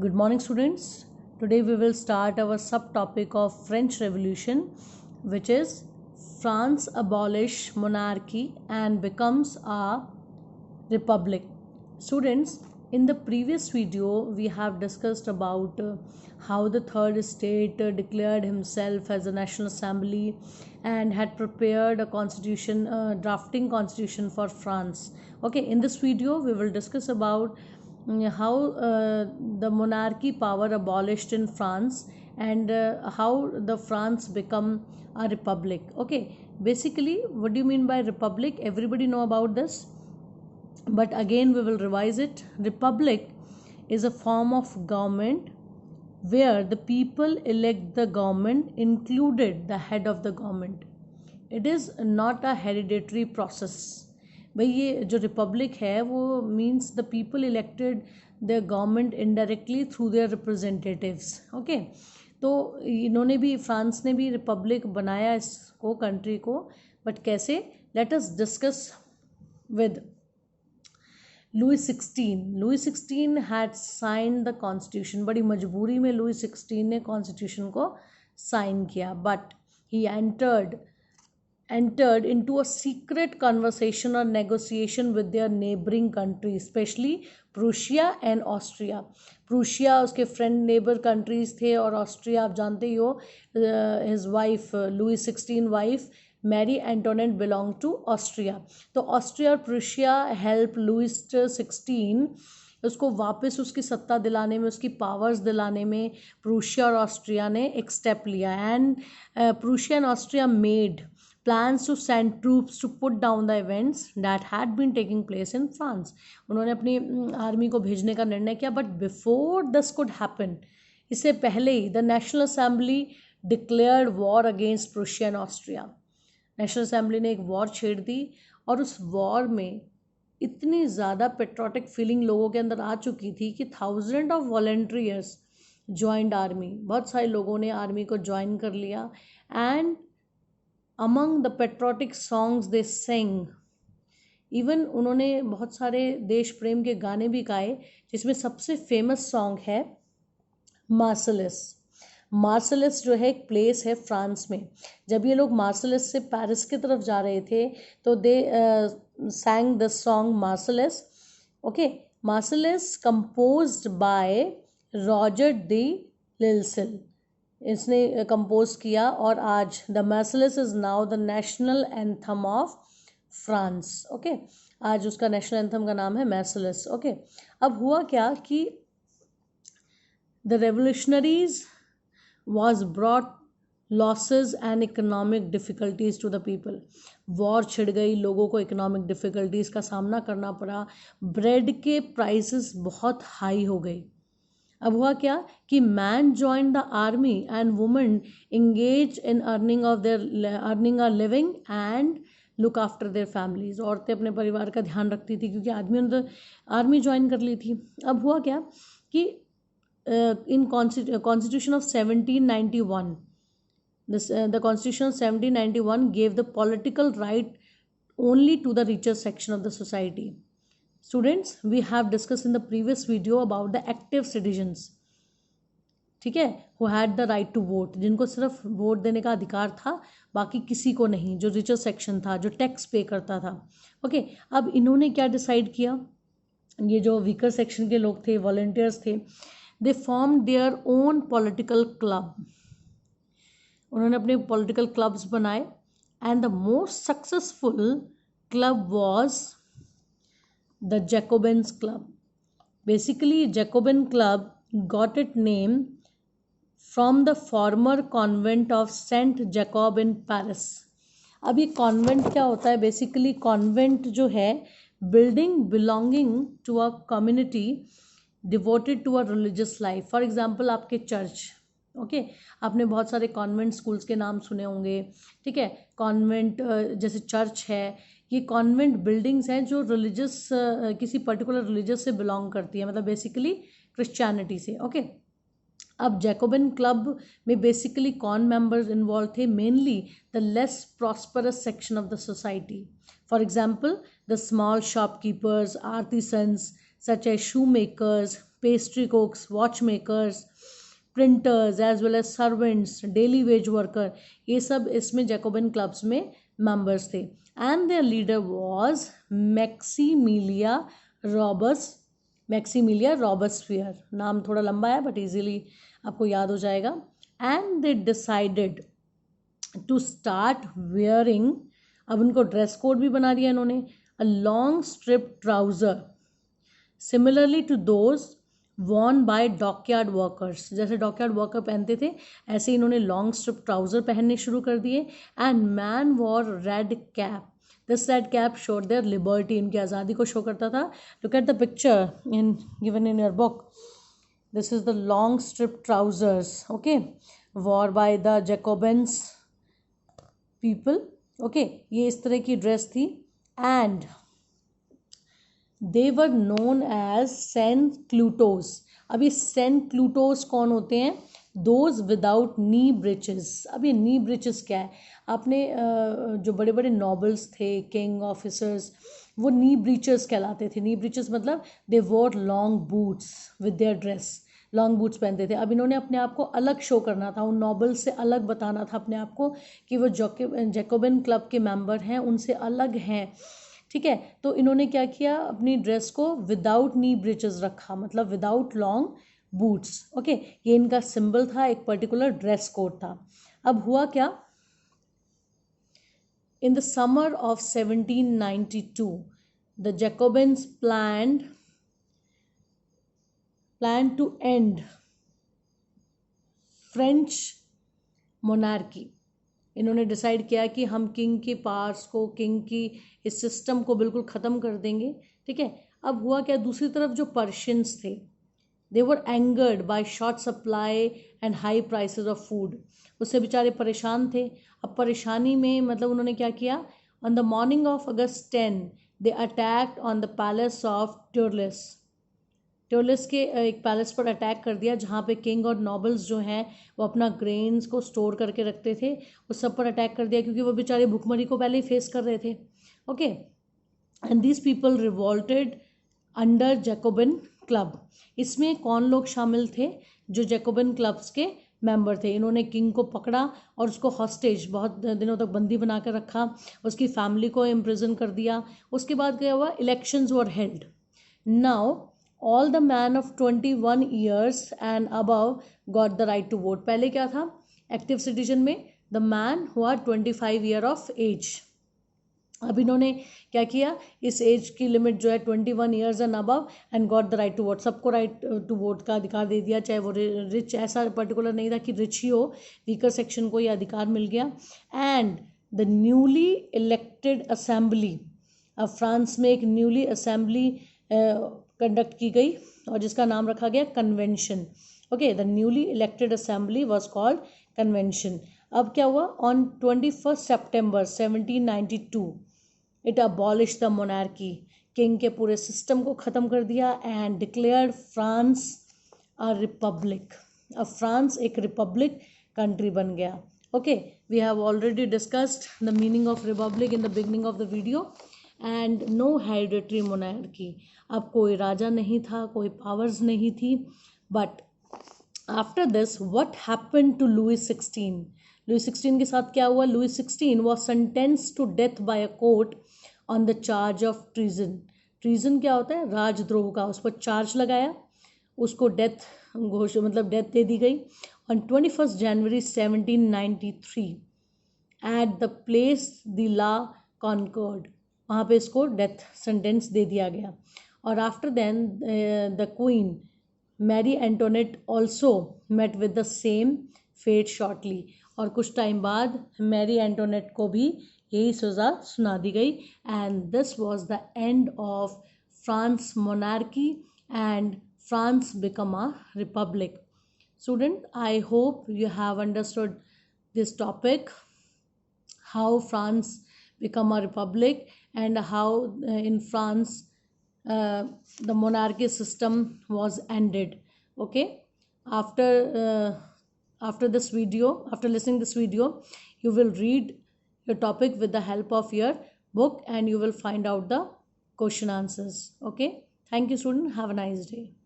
Good morning, students. Today we will start our subtopic of French Revolution, which is France abolished monarchy and becomes a republic. Students, in the previous video we have discussed about how the third estate declared himself as a national assembly and had prepared a constitution, drafting constitution for France. Okay, in this video we will discuss about how the monarchy power abolished in France and how the France become a republic. Okay, basically what do you mean by republic? Everybody know about this, but again we will revise it. Republic is a form of government where the people elect the government, included the head of the government. It is not a hereditary process. भाई ये जो Republic है वो means the people elected the government indirectly through their representatives. Okay, तो इन्होंने भी, France ने भी रिपब्लिक बनाया इसको, कंट्री को, बट कैसे? Let us discuss with Louis 16 had sign the constitution. बड़ी मजबूरी में लुई 16 ने कॉन्स्टिट्यूशन को साइन किया, but he entered into a secret conversation or negotiation with their neighboring countries, especially Prussia and Austria. Prussia उसके friend neighbor countries थे, और Austria आप जानते ही हो, his wife, Louis 16 wife Mary Antoinette belonged to Austria. तो Austria और Prussia help Louis 16 उसको वापस उसकी सत्ता दिलाने में, उसकी पावर्स दिलाने में प्रूशिया और ऑस्ट्रिया ने एक स्टेप लिया. And Prussia and Austria made plans to send troops to put down the events that had been taking place in France. उन्होंने अपनी आर्मी को भेजने का निर्णय किया, but before this could happen, इससे पहले ही the National Assembly declared war against Prussia and Austria. National Assembly ने एक वॉर छेड़ दी, और उस वॉर में इतनी ज़्यादा पेट्रोटिक फीलिंग लोगों के अंदर आ चुकी थी कि 1000 ऑफ वॉलंटियर्स ज्वाइंड आर्मी. बहुत सारे लोगों ने आर्मी को ज्वाइन कर लिया. And among the patriotic songs they sang, even उन्होंने बहुत सारे देश प्रेम के गाने भी गाए, जिसमें सबसे फेमस सॉन्ग है मार्सेलेस. मार्सेलेस जो है एक प्लेस है फ्रांस में. जब ये लोग मार्सेलेस से पेरिस की तरफ जा रहे थे तो they sang the song Marseillaise. Okay, Marseillaise composed by रॉजर डी लिल्सेल, इसने कंपोज किया, और आज the Marseillaise is now the national anthem of France. Okay, आज उसका नेशनल एंथम का नाम है मार्सेलेस. ओके, अब हुआ क्या कि the revolutionaries was brought losses and economic difficulties to the people. War छिड़ गई, लोगों को इकोनॉमिक डिफ़िकल्टीज़ का सामना करना पड़ा. ब्रेड के प्राइसेस बहुत हाई हो गई. अब हुआ क्या कि man join the army and women engage in earning a living and look after their families. औरतें अपने परिवार का ध्यान रखती थी क्योंकि आदमी ने आर्मी ज्वाइन कर ली थी. अब हुआ क्या कि in constitution of 1791, the constitution of 1791 gave the political right only to the richer section of the society. Students, we have discussed in the previous video about the active citizens, ठीक है, who had the right to vote, जिनको सिर्फ vote देने का अधिकार था, बाकी किसी को नहीं, जो रिचर सेक्शन था, जो टैक्स पे करता था. ओके, अब इन्होंने क्या डिसाइड किया, ये जो वीकर सेक्शन के लोग थे, वॉलंटियर्स थे, they form their own political club. उन्होंने अपने पॉलिटिकल क्लब्स बनाए, and the most successful club was the Jacobins Club. Basically, Jacobin Club got its name from the former convent of Saint Jacob in Paris. अब ये convent क्या होता है? Basically convent जो है, building belonging to a community devoted to a religious life. For example आपके church. Okay, आपने बहुत सारे कॉन्वेंट स्कूल्स के नाम सुने होंगे, ठीक है. कॉन्वेंट जैसे चर्च है, ये कॉन्वेंट बिल्डिंग्स हैं जो रिलीजियस, किसी पर्टिकुलर रिलीजियस से बिलोंग करती है, मतलब बेसिकली क्रिश्चियनिटी से. ओके, अब जैकोबिन क्लब में बेसिकली कौन मेंबर्स इन्वॉल्व थे? Mainly the less prosperous section of the society. For example the small shopkeepers, artisans such as shoe makers, pastry cooks, watchmakers, printers as well as servants, daily wage worker, ये सब इसमें Jacobin clubs में members थे. And their leader was Maximilian Robespierre. नाम थोड़ा लंबा है but easily आपको याद हो जाएगा. And they decided to start wearing, अब उनको ड्रेस कोड भी बना दिया इन्होंने, a long strip trouser similarly to those worn by dockyard workers. जैसे डॉकयार्ड वर्कर पहनते थे ऐसे इन्होंने लॉन्ग स्ट्रिप ट्राउज़र पहनने शुरू कर दिए. And man wore red cap. This red cap showed their liberty, इनकी आज़ादी को शो करता था. Look at the picture in given in your book. This is the long strip trousers, okay, wore by the Jacobins people. Okay, ये इस तरह की dress थी. And they were known as sans culottes. अब ये sans culottes कौन होते हैं? Those without knee breeches. अब ये नी ब्रिचेस क्या है? आपने जो बड़े बड़े नॉबल्स थे, किंग ऑफिसर्स, वो नी ब्रीचर्स कहलाते थे. नी ब्रीचर्स मतलब दे वोर long boots with their dress, long boots पहनते थे. अब इन्होंने अपने आप को अलग शो करना था, उन नॉबल्स से अलग बताना था अपने आप को कि वो जैकोबिन क्लब के मेंबर हैं, उनसे अलग हैं. ठीक है, तो इन्होंने क्या किया, अपनी ड्रेस को विदाउट नी ब्रिचेस रखा, मतलब विदाउट लॉन्ग बूट्स. ओके, ये इनका सिंबल था, एक पर्टिकुलर ड्रेस कोड था. अब हुआ क्या, in the summer of 1792 the Jacobins planned to end French monarchy. इन्होंने डिसाइड किया कि हम किंग के पावर्स को, किंग की इस सिस्टम को बिल्कुल ख़त्म कर देंगे. ठीक है, अब हुआ क्या, दूसरी तरफ जो पर्शियंस थे, they were angered by short supply and high prices of food. उससे बेचारे परेशान थे. अब परेशानी में मतलब उन्होंने क्या किया, on the morning of August 10 they attacked on the palace of Tuileries के एक पैलेस पर अटैक कर दिया जहाँ पे किंग और नॉबल्स जो हैं वो अपना ग्रेन्स को स्टोर करके रखते थे. उस सब पर अटैक कर दिया क्योंकि वो बेचारे भुखमरी को पहले ही फेस कर रहे थे. Okay, and these people revolted under Jacobin club. इसमें कौन लोग शामिल थे? जो जैकोबिन क्लब्स के मेंबर थे. इन्होंने किंग को पकड़ा और उसको हॉस्टेज, बहुत दिनों तक बंदी बना कर रखा, उसकी फैमिली को इम्प्रिजन कर दिया. उसके बाद क्या हुआ, elections were held. Now all the men of 21 years and above got the right to vote. पहले क्या था एक्टिव सिटीजन में, the man who are 25 year of age. अब इन्होंने क्या किया, इस एज की लिमिट जो है 21 years and above and got the right to vote. सबको राइट टू वोट का अधिकार दे दिया, चाहे वो रिच, ऐसा पर्टिकुलर नहीं था कि रिच ही हो, वीकर सेक्शन को ये अधिकार मिल गया. And the newly elected assembly, अब फ्रांस में एक न्यूली असेंबली कंडक्ट की गई और जिसका नाम रखा गया convention. Okay, the newly elected assembly was called convention. अब क्या हुआ, on 21 September 1792 it abolish the monarchy. King के पूरे सिस्टम को ख़त्म कर दिया and declared France a republic. अब फ्रांस एक रिपब्लिक कंट्री बन गया. Okay, we have already discussed the meaning of republic in the beginning of the video. And no hereditary monarchy. अब कोई राजा नहीं था, कोई पावर्स नहीं थी. But after this what happened to Louis 16? Louis 16 के साथ क्या हुआ, Louis 16 was sentenced to death by a court on the charge of treason. Treason क्या होता है, राजद्रोह का. उस पर चार्ज लगाया, उसको डेथ मतलब डेथ दे दी गई. On 21 January 1793 at the place de la Concorde, वहाँ पे इसको डेथ सेंटेंस दे दिया गया. और after then the queen Marie Antoinette also met with the same fate shortly. और कुछ टाइम बाद मैरी एंटोनेट को भी यही सज़ा सुना दी गई. And this was the end of France monarchy and France become a republic. Student, I hope you have understood this topic, how France become a republic and how in France the monarchy system was ended. Okay, after this video, after listening this video, you will read your topic with the help of your book and you will find out the question answers. Okay, thank you student, have a nice day.